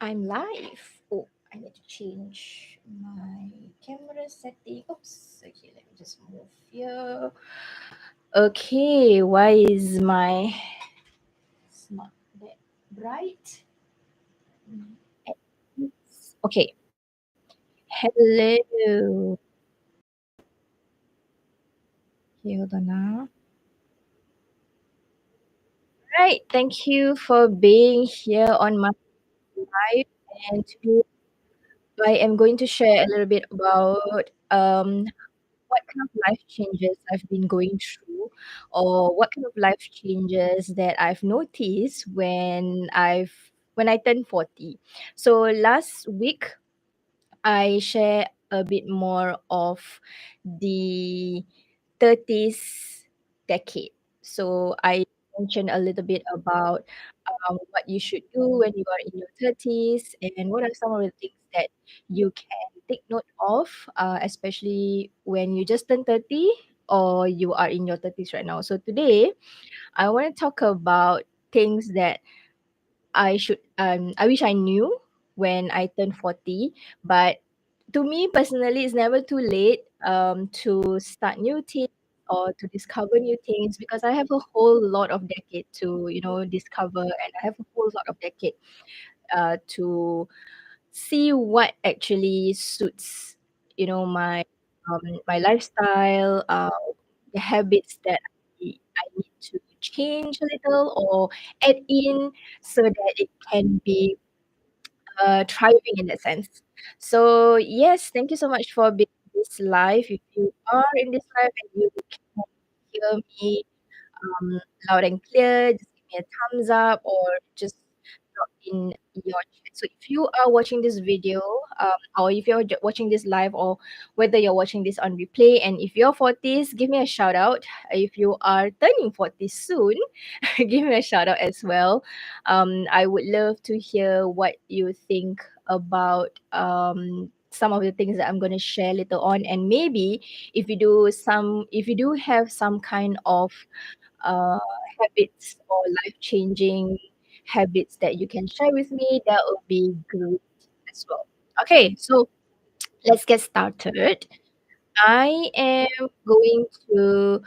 I'm live. Oh, I need to change my camera setting. Oops. Okay, let me just move here. Okay, why is my it's not that bright? Okay. Hello. Okay, hold on now. Right. Thank you for being here on my live. And today I am going to share a little bit about what kind of life changes I've been going through, or what kind of life changes that I've noticed when I turned 40. So last week I share a bit more of the 30s decade. So I mentioned a little bit about what you should do when you are in your 30s and what are some of the things that you can take note of, especially when you just turned 30 or you are in your 30s right now. So today, I want to talk about things that I wish I knew when I turned 40, but to me personally, it's never too late to start new things or to discover new things because I have a whole lot of decade to discover, and I have a whole lot of decade to see what actually suits my lifestyle, the habits that I need to change a little or add in so that it can be thriving in that sense. So yes, thank you so much for being in this live. If you are in this live and you can hear me loud and clear, just give me a thumbs up or just drop in your chat. So if you are watching this video, or if you're watching this live, or whether you're watching this on replay, and if you're 40s, give me a shout out. If you are turning 40 soon, give me a shout out as well. I would love to hear what you think about some of the things that I'm going to share later on, and maybe if you do have some kind of uh, habits or life changing habits that you can share with me, that would be great as well. Okay, so let's get started. I am going to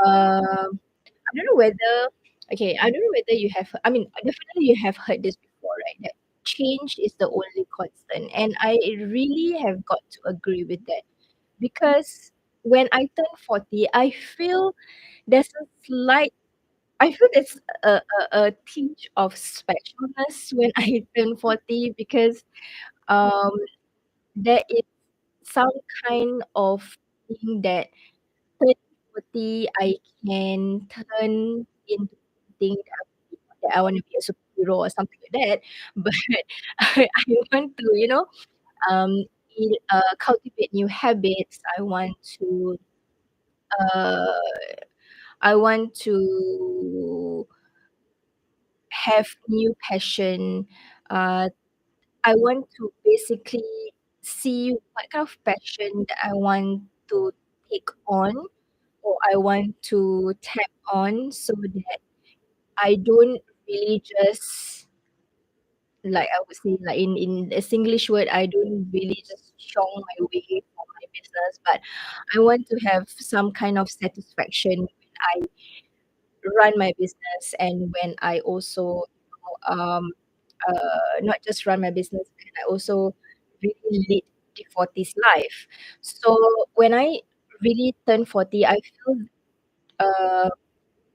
I don't know whether okay, I don't know whether you have I mean definitely you have heard this before, right? That change is the only constant. And I really have got to agree with that. Because when I turn 40, there's a slight I feel there's a tinge of specialness when I turn 40 because um there is some kind of thing that 30, 40, I can turn into something that I want to be a superhero or something like that. But I want to, um, cultivate new habits. Uh, I want to have new passion. Uh, I want to basically see what kind of passion that I want to take on or I want to tap on so that I don't really just like I would say like in a Singlish word, I don't really just chong my way for my business, but I want to have some kind of satisfaction when I run my business and when I also not just run my business, and I also really lead the 40s life. So when I really turn 40, I feel uh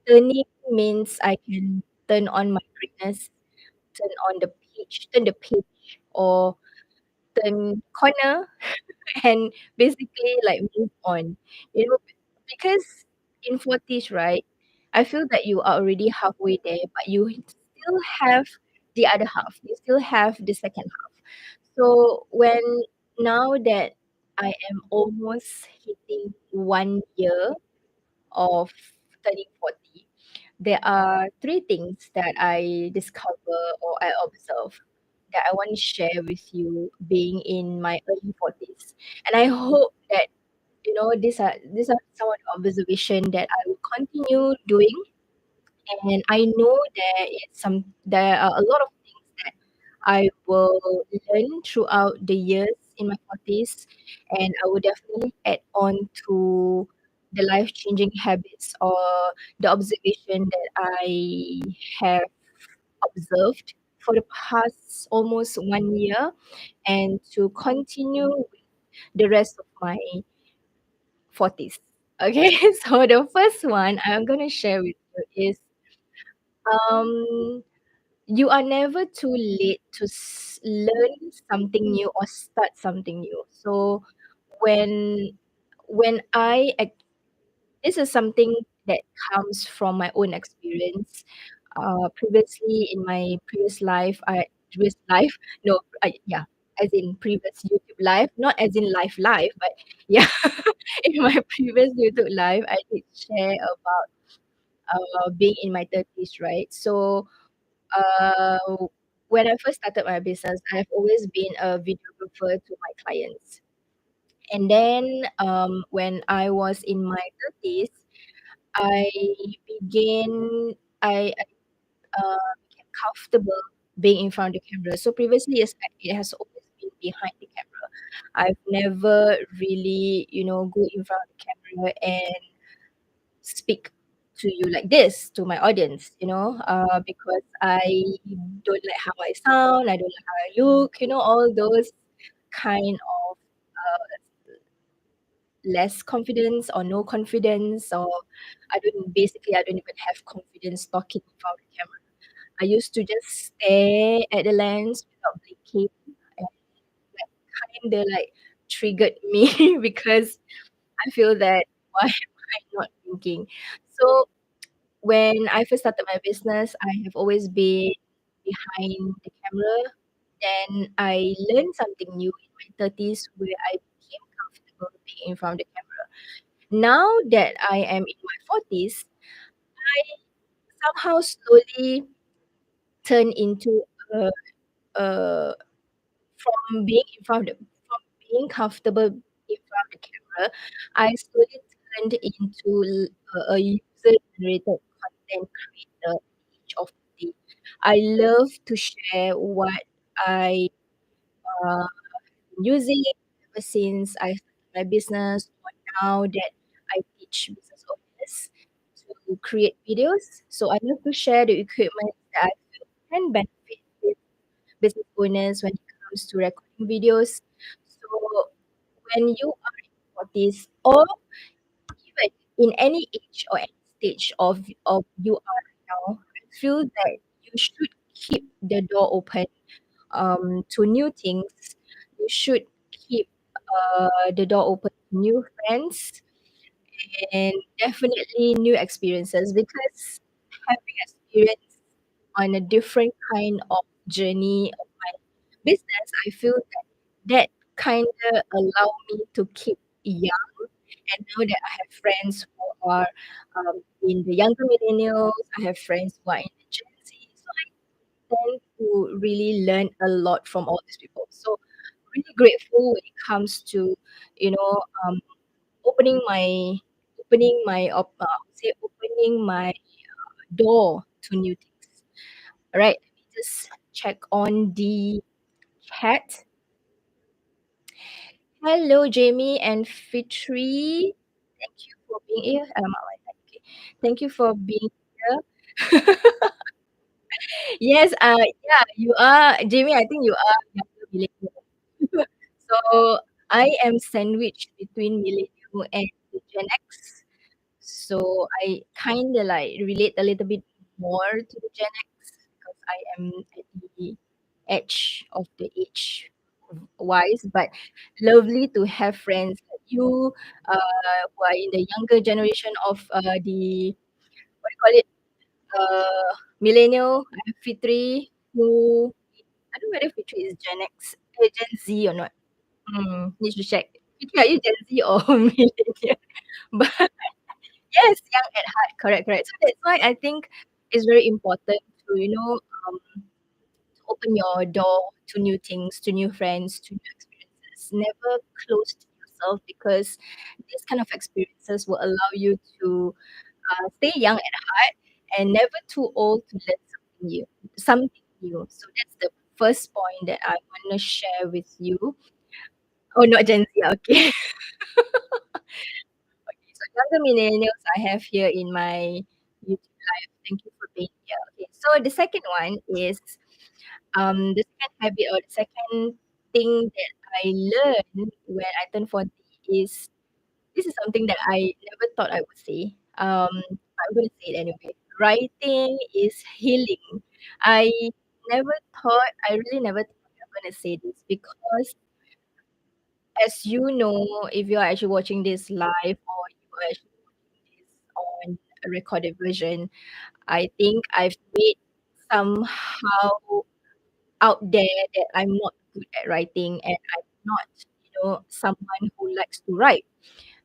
turning means I can turn on my greatness, turn the page or turn corner and basically like move on. You know, because in 40s, right, I feel that you are already halfway there, but you still have the other half. You still have the second half. So now that I am almost hitting 1 year of turning 40, there are three things that I discover or I observe that I want to share with you being in my early 40s. And I hope that these are some of the observation that I will continue doing. And I know there are a lot of things that I will learn throughout the years in my 40s, and I will definitely add on to the life-changing habits or the observation that I have observed for the past almost 1 year, and to continue with the rest of my 40s. Okay, so the first one I'm gonna share with you is um you are never too late to learn something new or start something new. So when when I this is something that comes from my own experience. Previously in my previous life, no, yeah, as in previous YouTube life, not as in life, but yeah, in my previous YouTube life, I did share about being in my 30s, right? So uh, when I first started my business, I've always been a videographer to my clients. And then when I was in my 30s, I began, became comfortable being in front of the camera. So previously, yes, it has always been behind the camera. I've never really, go in front of the camera and speak to you like this to my audience, because I don't like how I sound, I don't like how I look, all those kind of less confidence or no confidence, or I don't even have confidence talking in front of the camera. I used to just stare at the lens without blinking, and that kinda like triggered me because I feel that why am I not blinking? So when I first started my business, I have always been behind the camera. Then I learned something new in my 30s where I became comfortable being in front of the camera. Now that I am in my 40s, I somehow slowly turn into a, a from being in front of the, from being comfortable in front of the camera, I slowly turned into a user generated content creator at the age of 50. I love to share what I uh, using ever since I started my business, or now that I teach business owners to create videos. So I love to share the equipment that I feel can benefit with business owners when it comes to recording videos. So when you are in 40s, or even in any age or any stage of you are right now, I feel that you should keep the door open to new things. You should keep the door open to new friends and definitely new experiences, because having experience on a different kind of journey of my business, I feel that that kind of allow me to keep young. And now that I have friends who are in the younger millennials, I have friends who are in the Gen Z. So tend to really learn a lot from all these people. So really grateful when it comes to, you know, um, opening my opening my door to new things. All right, let me just check on the chat. Hello, Jamie and Fitri. Thank you for being here. Okay. Thank you for being here. Yes, yeah, you are Jamie. I think you are younger millennial. So I am sandwiched between millennial and the Gen X. So I kind of like relate a little bit more to the Gen X because I am at the edge of the age wise. But lovely to have friends like you, who are in the younger generation of the what do you call it, millennial. I have Fitri, who I don't know whether Fitri is Gen X, Gen Z or not. Need to check. Fitri, are you Gen Z or millennial? But yes, young at heart. Correct, correct. So that's why I think it's very important to, open your door to new things, to new friends, to new experiences. Never close to yourself, because these kind of experiences will allow you to stay young at heart and never too old to learn something new. Something new. So that's the first point that I wanna share with you. Oh, not Gen Z, okay. Okay, so younger millennials I have here in my YouTube live. Thank you for being here. Okay, so the second one is the second habit or the second thing that I learned when I turned 40 is this is something that I never thought I would say. But I'm gonna say it anyway. Writing is healing. I never thought, I really never thought I'm gonna say this because as you know, if you are actually watching this live or you are actually watching this on a recorded version, I think I've made somehow out there that I'm not good at writing and I'm not, someone who likes to write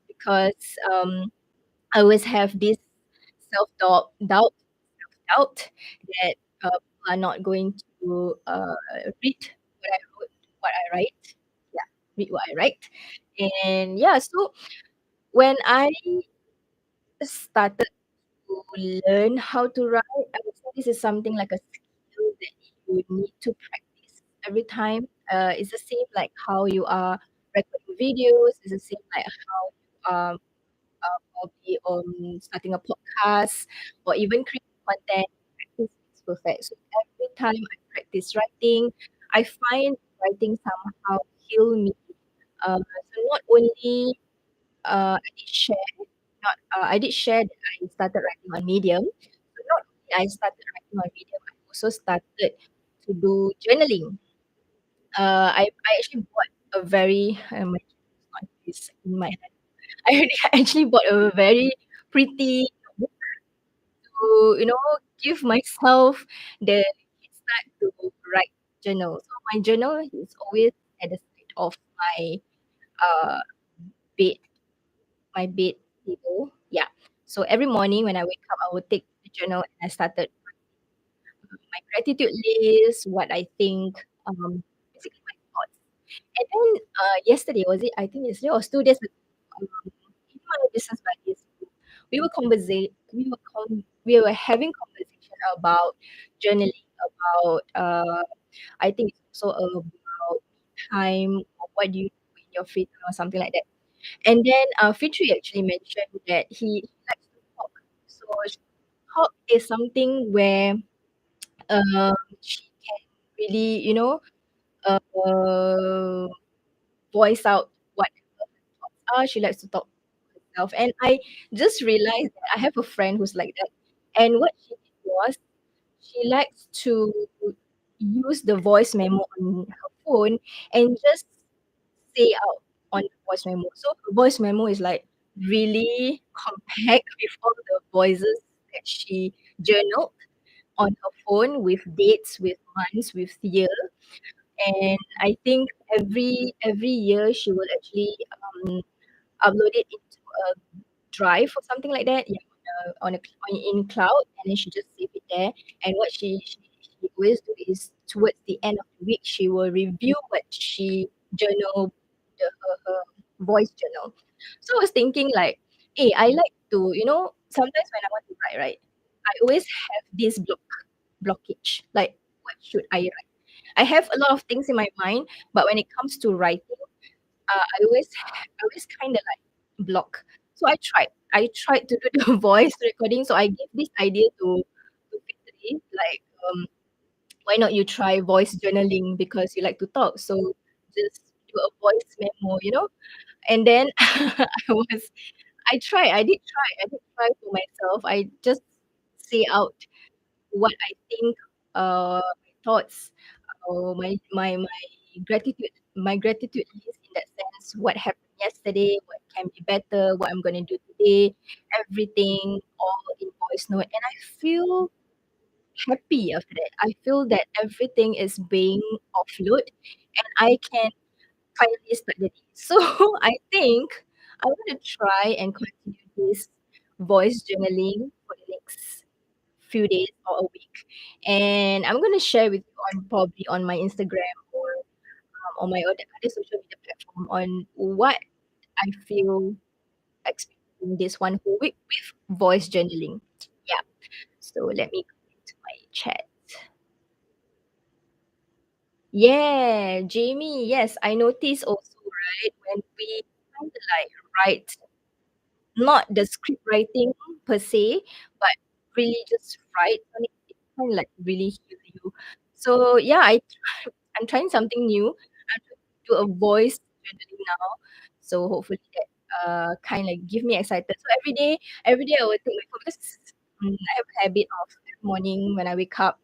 because I always have this self doubt that people are not going to read what I wrote, what I write. Yeah, read what I write. And yeah, so when I started to learn how to write, I would say this is something like a skill that you need to practice every time. It's the same like how you are recording videos. It's the same like how you are probably starting a podcast or even creating content. Practice is perfect. So every time I practice writing, I find writing somehow heal me. So not only I did share that I started writing on Medium. So not only I started writing on Medium, I also started to do journaling. I actually bought a very my not this in my hand. I actually bought a very pretty book to give myself the kickstart to write journal. So my journal is always at the side of uh bed bed table. Yeah. So every morning when I wake up, I would take the journal and I started my gratitude list, what I think, basically my thoughts. And then yesterday was it? I think yesterday or 2 days ago, in my business buddies group, we were having conversation about journaling, about I think it's also about time or what do you do in your free time or something like that. And then Fitri actually mentioned that he likes to talk. So talk is something where she can really, uh, voice out what her thoughts are. She likes to talk to herself. And I just realized that I have a friend who's like that. And what she did was she likes to use the voice memo on her phone and just say out on the voice memo. So her voice memo is like really compact with all the voices that she journaled on her phone with dates, with months, with year. And I think every year she will actually upload it into a drive or something like that. Yeah, in cloud, and then she just save it there. And what she always do is towards the end of the week she will review what she journal her voice journal. So I was thinking like, hey, I like to sometimes when I want to write, right, I always have this blockage. Like, what should I write? I have a lot of things in my mind, but when it comes to writing, I always kind of like block. So I tried to do the voice recording. So I gave this idea to Fitri, like, why not you try voice journaling because you like to talk. So just do a voice memo. And then I did try for myself. I just say out what I think, my thoughts, my gratitude list in that sense, what happened yesterday, what can be better, what I'm gonna do today, everything all in voice note. And I feel happy after that. I feel that everything is being offload and I can finally start the day. So I think I want to try and continue this voice journaling for the next few days or a week. And I'm gonna share with you on probably on my Instagram or on my other social media platform on what I feel experiencing this one whole week with voice journaling. Yeah. So let me go into my chat. Yeah, Jamie, yes, I noticed also, right, when we kind of like write, not the script writing per se, but really just write on it, it kind of like really heal you. So yeah, I'm trying something new. I'm trying to do a voice journaling now. So hopefully that kind of give me excited. So every day I will take my phone because I have a habit of every morning when I wake up,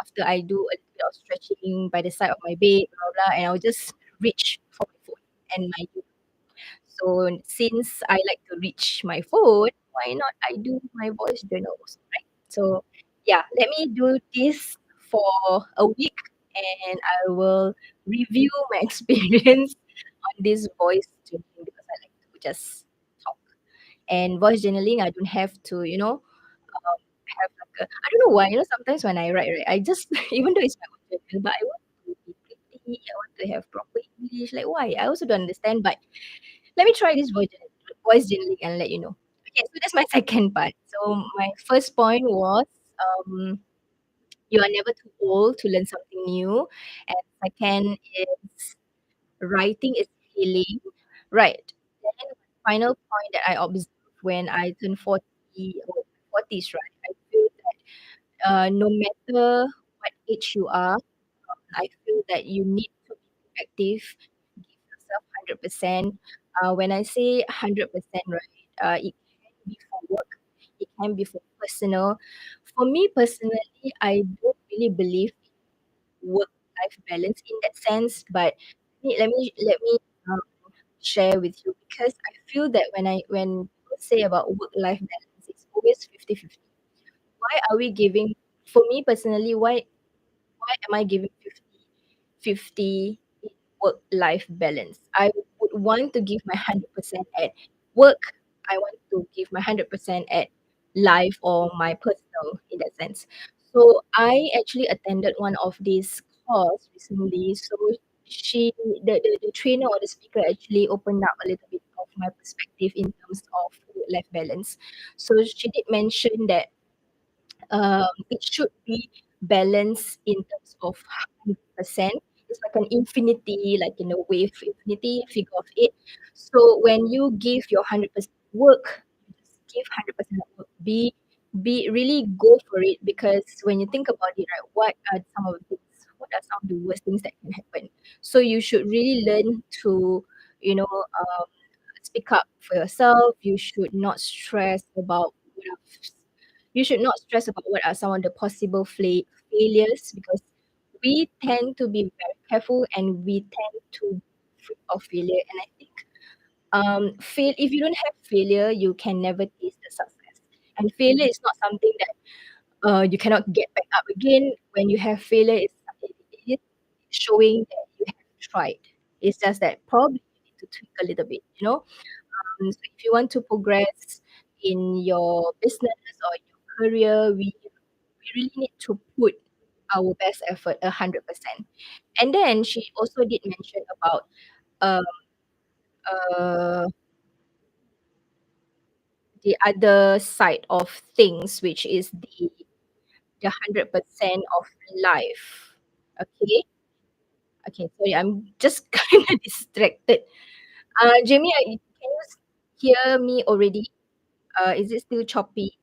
after I do a little bit of stretching by the side of my bed, blah blah, and I'll just reach for my phone and my so since I like to reach my phone, why not I do my voice journal also, right? So yeah, let me do this for a week and I will review my experience on this voice journaling because I like to just talk. And voice journaling, I don't have to, have like a I don't know why, sometimes when I write, right, I just even though it's my own journal, but I want to be pretty, I want to have proper English. Like why? I also don't understand, but let me try this voice journaling and let you know. Okay, so that's my second part. So my first point was um, you are never too old to learn something new. And second is writing is healing. Right. Then final point that I observed when I turned 40 or 40s, right? I feel that no matter what age you are, I feel that you need to be proactive, give yourself 100%. When I say 100%, right, it can be for work, it can be for personal. For me personally, I don't really believe in work-life balance in that sense, but let me um, share with you because I feel that when people say about work-life balance, it's always 50-50. Why are we giving, for me personally, why am I giving 50 in work life balance? I would want to give my 100% at work. I want to give my 100% at life or my personal in that sense. So I actually attended one of these course recently. So the trainer or the speaker actually opened up a little bit of my perspective in terms of work life balance. So she did mention that it should be balanced in terms of 100%. It's like an infinity, like in a wave infinity figure of eight. So when you give your 100% work, you just give 100% of work. Be really go for it because when you think about it, right, what are some of the things? What are some of the worst things that can happen? So you should really learn to, speak up for yourself. You should not stress about you should not stress about what are some of the possible failures because we tend to be very careful and we tend to be afraid of failure. And I think fail if you don't have failure, you can never taste the success. And failure is not something that you cannot get back up again. When you have failure, it is showing that you have tried. It's just that probably you need to tweak a little bit, you know. So if you want to progress in your business or your career, we really need to put our best effort 100%. And then she also did mention about um, uh, the other side of things, which is the 100% of life. Okay, okay. Sorry, I'm just kind of distracted. Jamie, can you hear me already? Is it still choppy?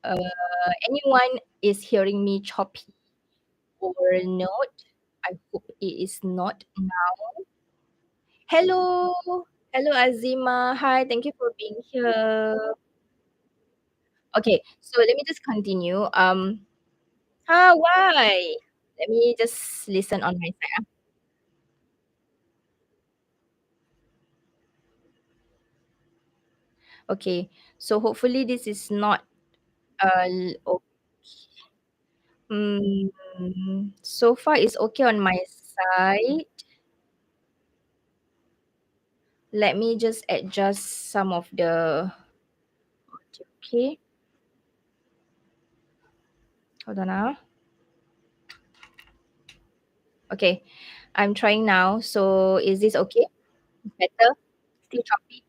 Anyone is hearing me choppy or not? I hope it is not now. Hello. Hello, Azima. Hi, thank you for being here. Okay, so let me just continue. Why? Let me just listen on my side. Okay, so hopefully this is not so far it's okay on my side. Let me just adjust some of the audio. Okay, hold on now. Okay, I'm trying now. So is this okay? Better? Still choppy?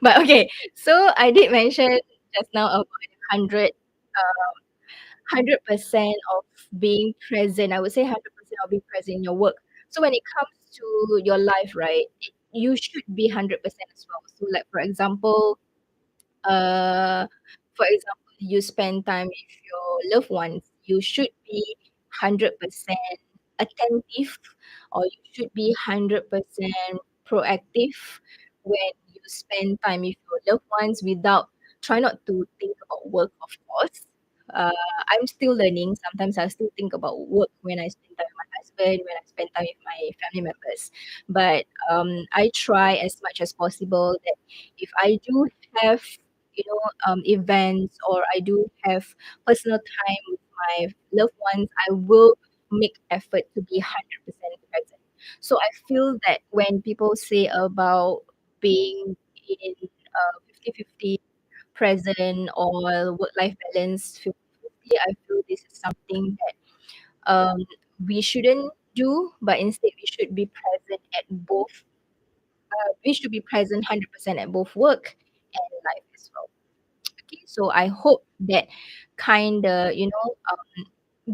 But okay, so I did mention just now about 100 100% of being present. I would say 100% of being present in your work. So when it comes to your life, right, you should be 100% as well. So like for example, uh, you spend time with your loved ones, you should be 100% attentive, or you should be 100% proactive when you spend time with your loved ones without try not to think about work, of course. Uh, I'm still learning. Sometimes I still think about work when I spend time with my husband, when I spend time with my family members. But I try as much as possible that if I do have events, or I do have personal time with my loved ones, I will make effort to be 100% present. So I feel that when people say about being in 50-50 present or work-life balance 50-50, I feel this is something that we shouldn't do, but instead we should be present 100% at both work and life as well. Okay, so I hope that kinda,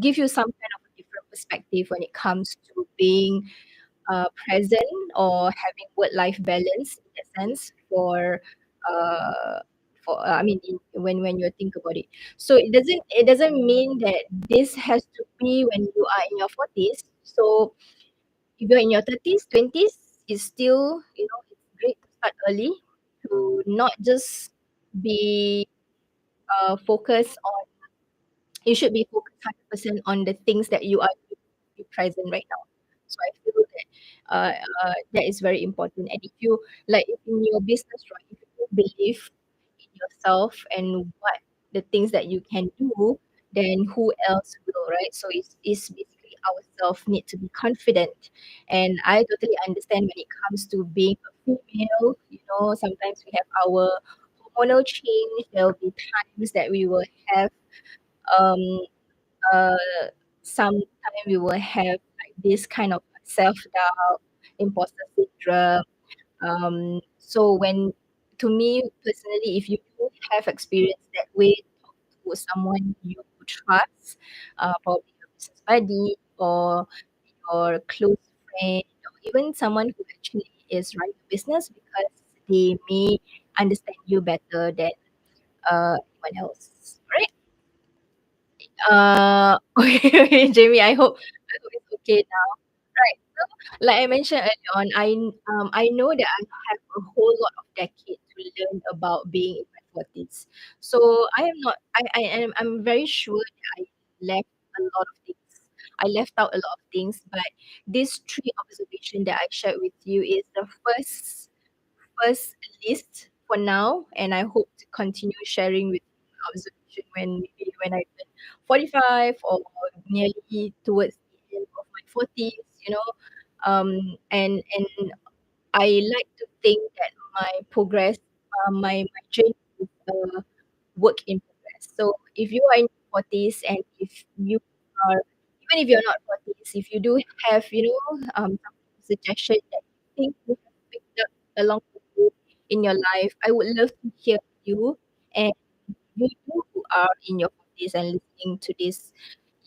give you some kind of a different perspective when it comes to being present or having work-life balance in that sense uh, I mean, when you think about it. So it doesn't mean that this has to be when you are in your 40s. So if you're in your 30s, 20s, it's still, it's great to start early, to not just be focused on you should be focused 100% on the things that you are doing to be present right now. So I feel that that is very important. And if you like if in your business, right, if you don't believe in yourself and what the things that you can do, then who else will, right? So it's basically ourselves need to be confident. And I totally understand when it comes to being a female, sometimes we have our hormonal change. There will be times that we will have um uh sometime we will have like this kind of self-doubt, imposter syndrome. So when to me personally, if you do have experience that way, talk to someone you trust, probably your business buddy or your close friend, or even someone who actually is running a business, because they may understand you better than anyone else. Right? Okay, okay, Jamie, I hope it's okay now. Right. So, like I mentioned earlier on, I know that I have a whole lot of decade to learn about being in my 40s. So I am not I'm very sure that I left a lot of things. I left out a lot of things, but these three observation that I shared with you is the first list for now, and I hope to continue sharing with you observation when maybe when I turn 45, or nearly towards the end of my 40s, and I like to think that my progress, my journey is a work in progress. So if you are in your 40s, and if you are even if you're not 40s, if you do have, some suggestion that you think you have picked up along the way in your life, I would love to hear you. And you who are in your 40s and listening to this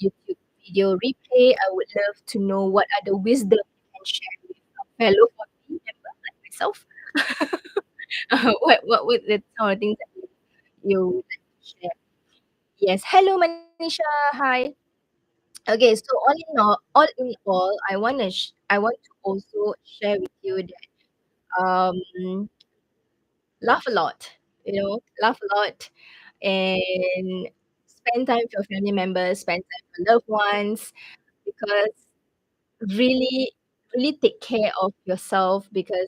YouTube video replay, I would love to know what are the wisdom you can share with a fellow 40 member like myself. What would the some of the things that you would like to share? Yes. Hello, Manisha. Hi. Okay, so all in all, I want to also share with you that laugh a lot, laugh a lot, and spend time with your family members, spend time with your loved ones, because really, really take care of yourself, because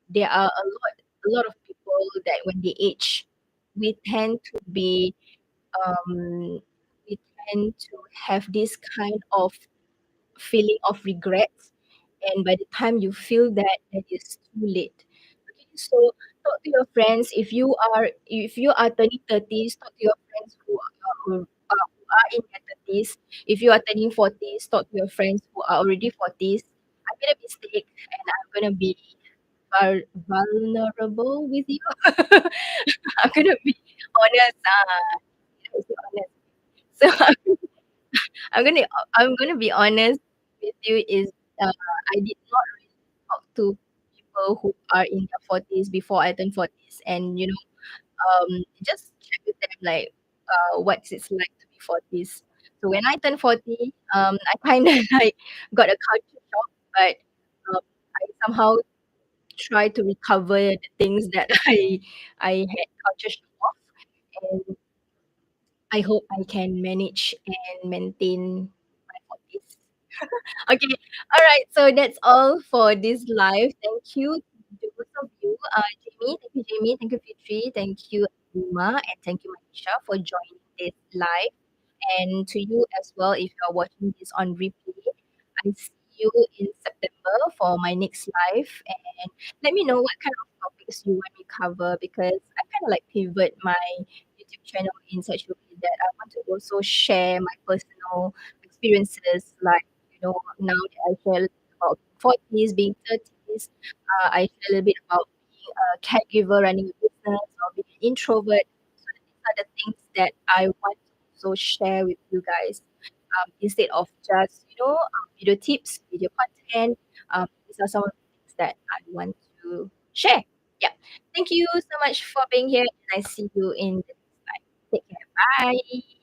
there are a lot of people that when they age, we tend to be um we tend to have this kind of feeling of regret, and by the time you feel that, it is too late. Okay, so talk to your friends. If you are turning 30s, talk to your friends who are in their 30s. If you are turning 40s, talk to your friends who are already 40s. I made a mistake, and I'm gonna be vulnerable with you. I'm gonna be honest. Let's be honest. So I'm gonna be honest with you is, I did not really talk to people who are in their 40s before I turned 40s, and, just check with them like, what's it's like to be 40s. So when I turned 40, I kinda like got a culture shock, but, I somehow try to recover the things that I had culture shock of, and I hope I can manage and maintain my 40s. Okay. All right. So that's all for this live. Thank you to both of you. Jamie, thank you, Jamie. Thank you, Fitri. Thank you, Alima, and thank you, Manisha, for joining this live. And to you as well, if you're watching this on replay, I see you in September for my next live. And let me know what kind of topics you want me to cover, because I kind of like pivot my YouTube channel in such a way that I want to also share my personal experiences, like, now that I share a little bit about 40s, being 30s, I share a little bit about being a caregiver, running a business, or being an introvert. So these are the things that I want to also share with you guys, instead of just, video tips, video content. These are some of the things that I want to share. Yeah. Thank you so much for being here, and I see you in the next slide. Take care. Bye.